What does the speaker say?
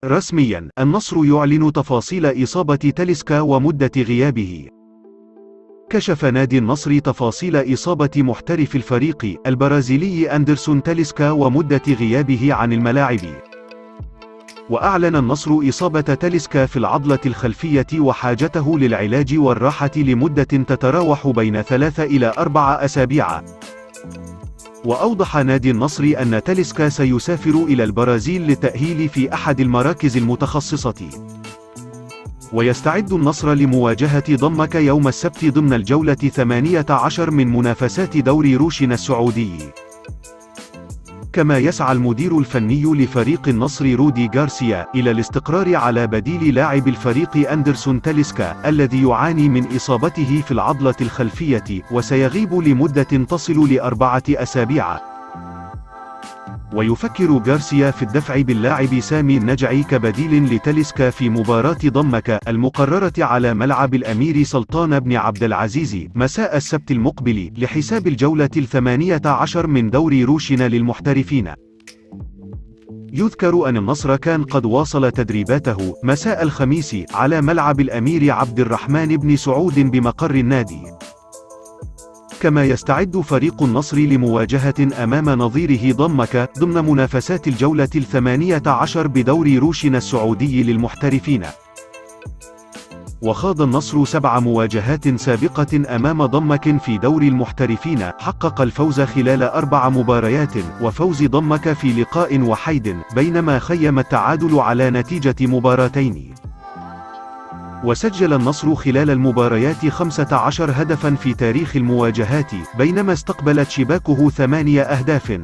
رسميا، النصر يعلن تفاصيل إصابة تاليسكا ومدة غيابه. كشف نادي النصر تفاصيل إصابة محترف الفريق البرازيلي أندرسون تاليسكا ومدة غيابه عن الملاعب. وأعلن النصر إصابة تاليسكا في العضلة الخلفية وحاجته للعلاج والراحة لمدة تتراوح بين 3 إلى 4 أسابيع. وأوضح نادي النصر أن تاليسكا سيسافر إلى البرازيل للتأهيل في أحد المراكز المتخصصة. ويستعد النصر لمواجهة ضمك يوم السبت ضمن الجولة 18 من منافسات دوري روشن السعودي. كما يسعى المدير الفني لفريق النصر رودي غارسيا إلى الاستقرار على بديل لاعب الفريق أندرسون تاليسكا الذي يعاني من إصابته في العضلة الخلفية وسيغيب لمدة تصل ل4 أسابيع. ويفكر غارسيا في الدفع باللاعب سامي النجعي كبديل لتاليسكا في مباراة ضمك المقررة على ملعب الأمير سلطان بن عبد العزيز مساء السبت المقبل لحساب الجولة 18 من دوري روشن للمحترفين. يذكر أن النصر كان قد واصل تدريباته مساء الخميس على ملعب الأمير عبد الرحمن بن سعود بمقر النادي. كما يستعد فريق النصر لمواجهة أمام نظيره ضمك ضمن منافسات الجولة 18 بدوري روشن السعودي للمحترفين. وخاض النصر 7 مواجهات سابقة أمام ضمك في دوري المحترفين، حقق الفوز خلال 4 مباريات، وفوز ضمك في لقاء وحيد، بينما خيم التعادل على نتيجة مباراتين. وسجل النصر خلال المباريات 15 هدفا في تاريخ المواجهات، بينما استقبلت شباكه 8 أهداف.